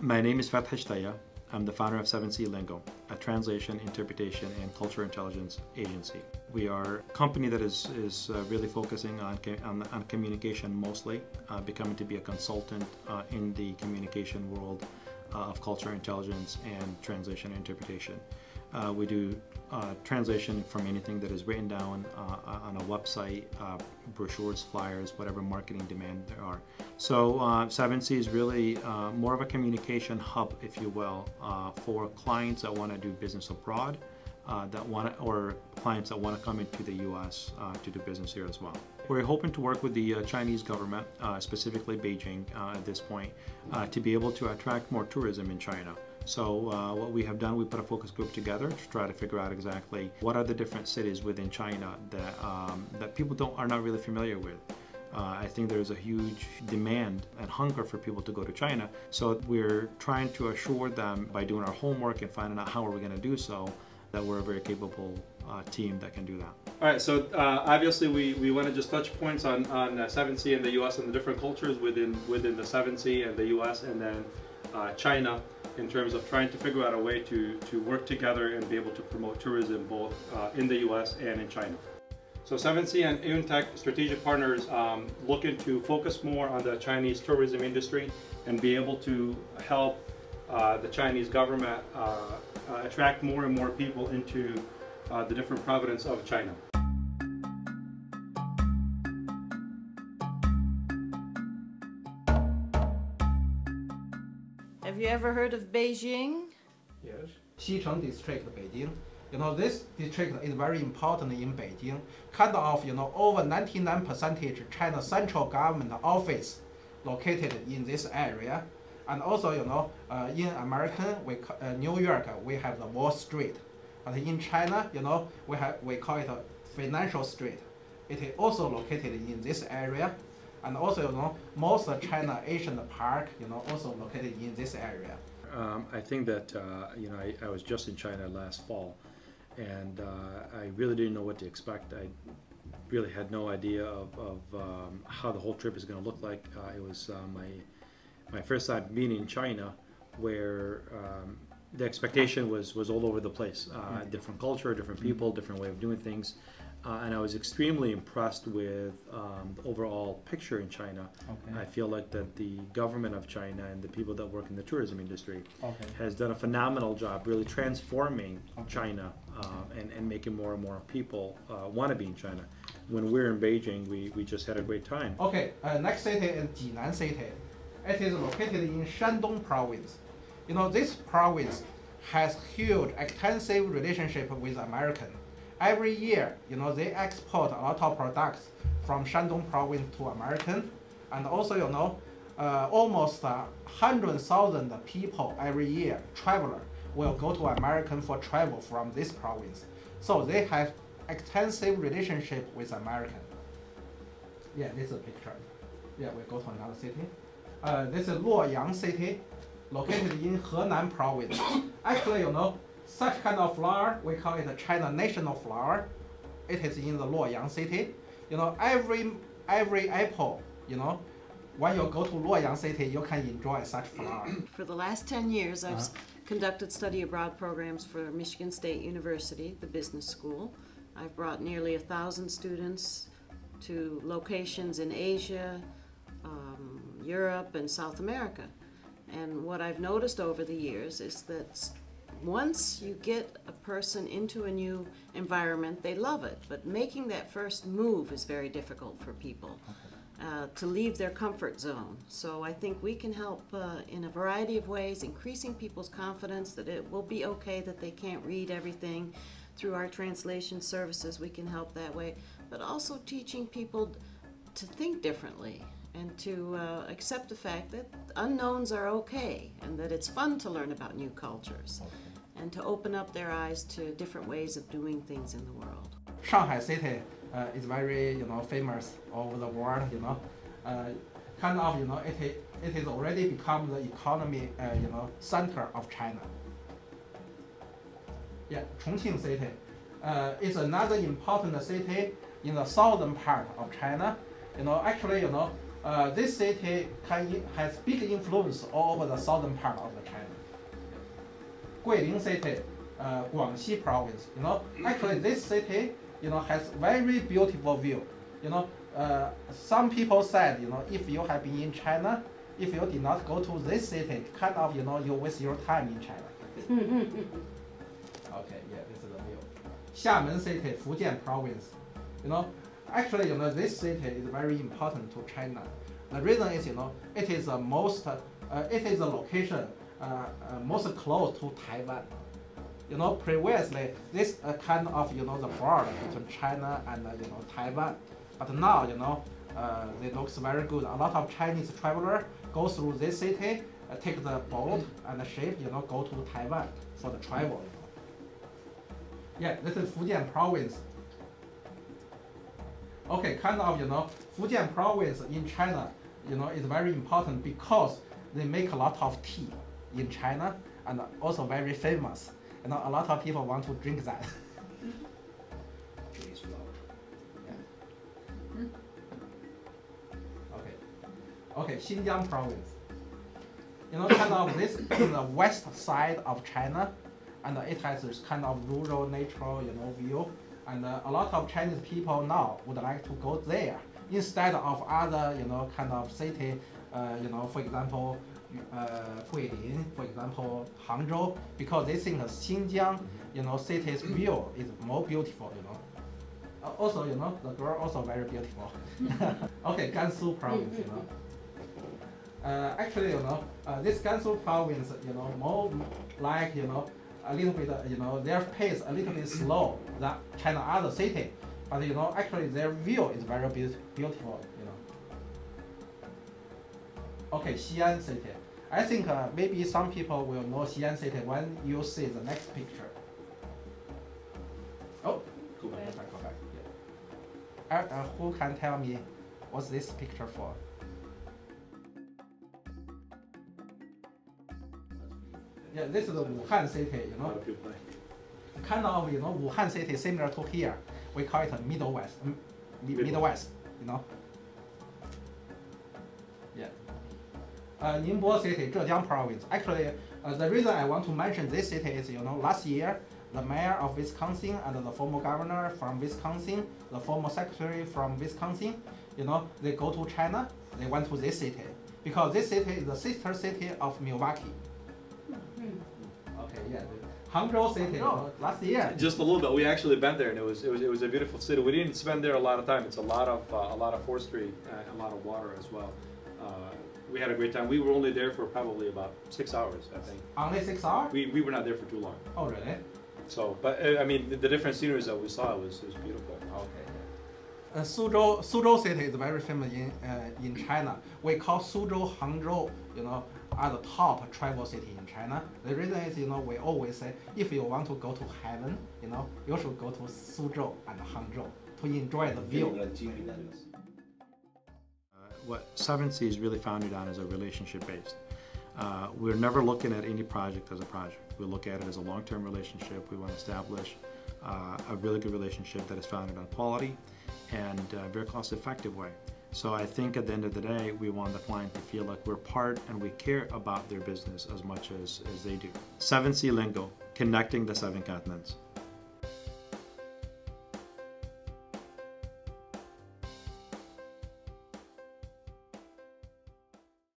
My name is Fatih Shtaya. I'm the founder of 7C Lingo, a translation, interpretation, and cultural intelligence agency. We are a company that is really focusing on communication mostly, becoming to be a consultant in the communication world of cultural intelligence and translation and interpretation. We do translation from anything that is written down on a website, brochures, flyers, whatever marketing demand there are. So 7C is really more of a communication hub, if you will, for clients that want to do business abroad, or clients that want to come into the U.S. To do business here as well. We're hoping to work with the Chinese government, specifically Beijing at this point, to be able to attract more tourism in China. So what we have done, we put a focus group together to try to figure out exactly what are the different cities within China that people are not really familiar with. I think there's a huge demand and hunger for people to go to China. So we're trying to assure them by doing our homework and finding out how are we going to do so, that we're a very capable team that can do that. All right, so obviously we want to just touch points on 7C and the U.S. and the different cultures within the 7C and the U.S. and then China, in terms of trying to figure out a way to work together and be able to promote tourism both in the U.S. and in China. So 7C and Yuntech strategic partners looking to focus more on the Chinese tourism industry and be able to help the Chinese government attract more and more people into the different provinces of China. Have you ever heard of Beijing? Yes. Xicheng district, Beijing. This district is very important in Beijing. Kind of, over 99% China central government office located in this area. And also, in American, New York, we have the Wall Street. But in China, we call it a financial street. It is also located in this area. And also, most of China Asian Park, also located in this area. I think that, I was just in China last fall, and I really didn't know what to expect. I really had no idea of how the whole trip is going to look like. It was my first time being in China, where the expectation was all over the place. Different culture, different people, different way of doing things. And I was extremely impressed with the overall picture in China. Okay. I feel like that the government of China and the people that work in the tourism industry has done a phenomenal job really transforming China and making more and more people want to be in China. When we're in Beijing, we just had a great time. Okay, next city is Jinan City. It is located in Shandong province. This province has huge, extensive relationship with American. Every year, they export a lot of products from Shandong province to American, and also, almost 100,000 people every year, traveler, will go to American for travel from this province. So they have extensive relationship with American. Yeah, this is a picture. Yeah, we go to another city. This is Luoyang City, located in Henan province. Actually, such kind of flower, we call it a China national flower. It is in the Luoyang City. Every apple, when you go to Luoyang City, you can enjoy such flower. For the last 10 years, I've conducted study abroad programs for Michigan State University, the business school. I've brought nearly 1,000 students to locations in Asia, Europe, and South America. And what I've noticed over the years is that once you get a person into a new environment, they love it. But making that first move is very difficult for people, to leave their comfort zone. So I think we can help in a variety of ways, increasing people's confidence that it will be okay that they can't read everything. Through our translation services, we can help that way. But also teaching people to think differently and to accept the fact that unknowns are okay and that it's fun to learn about new cultures and to open up their eyes to different ways of doing things in the world. Shanghai City is very, famous all over the world, kind of, it is already become the economy, center of China. Yeah, Chongqing City is another important city in the southern part of China. Actually, this city has big influence all over the southern part of the China. Guilin City, Guangxi province. Actually this city, has very beautiful view. Some people said, if you have been in China, if you did not go to this city, kind of, you waste your time in China. Okay, yeah, this is the view. Xiamen City, Fujian province. Actually, this city is very important to China. The reason is, it is the most, it is the location most close to Taiwan. Previously, this kind of, the border between China and, Taiwan. But now, it looks very good. A lot of Chinese travelers go through this city, take the boat and the ship, go to Taiwan for the travel. Yeah, this is Fujian province. Okay, kind of, Fujian province in China, is very important because they make a lot of tea in China and also very famous. A lot of people want to drink that. Okay, Xinjiang province. Kind of this is the west side of China, and it has this kind of rural natural, view. And a lot of Chinese people now would like to go there instead of other, kind of city, for example, Guilin, for example, Hangzhou, because they think Xinjiang, city's view is more beautiful, Also, the girl also very beautiful. Okay, Gansu province, Actually, this Gansu province, more like, a little bit, their pace a little bit slow than China other city, but actually their view is very beautiful, Okay, Xi'an city. I think maybe some people will know Xi'an city when you see the next picture. Oh, go back. Yeah. Who can tell me what's this picture for? Yeah, this is the Wuhan city, Kind of, Wuhan city similar to here. We call it a Middle West, Yeah. Ningbo city, Zhejiang province. Actually, the reason I want to mention this city is, last year, the mayor of Wisconsin and the former governor from Wisconsin, the former secretary from Wisconsin, they go to China, they went to this city. Because this city is the sister city of Milwaukee. Okay, yeah. Hangzhou city, last year. Just a little bit. We actually been there, and it was a beautiful city. We didn't spend there a lot of time. It's a lot of forestry, a lot of water as well. We had a great time. We were only there for probably about 6 hours, I think. Only 6 hours? We were not there for too long. Oh, really? So, but I mean, the different sceneries that we saw was beautiful. Okay. Suzhou city is very famous in China. We call Suzhou, Hangzhou, are the top travel city in China. The reason is, we always say, if you want to go to heaven, you should go to Suzhou and Hangzhou to enjoy the view. What 7C is really founded on is a relationship-based. We're never looking at any project as a project. We look at it as a long-term relationship. We want to establish a really good relationship that is founded on quality and a very cost-effective way. So I think at the end of the day, we want the client to feel like we're part and we care about their business as much as they do. 7C Lingo, connecting the 7 continents.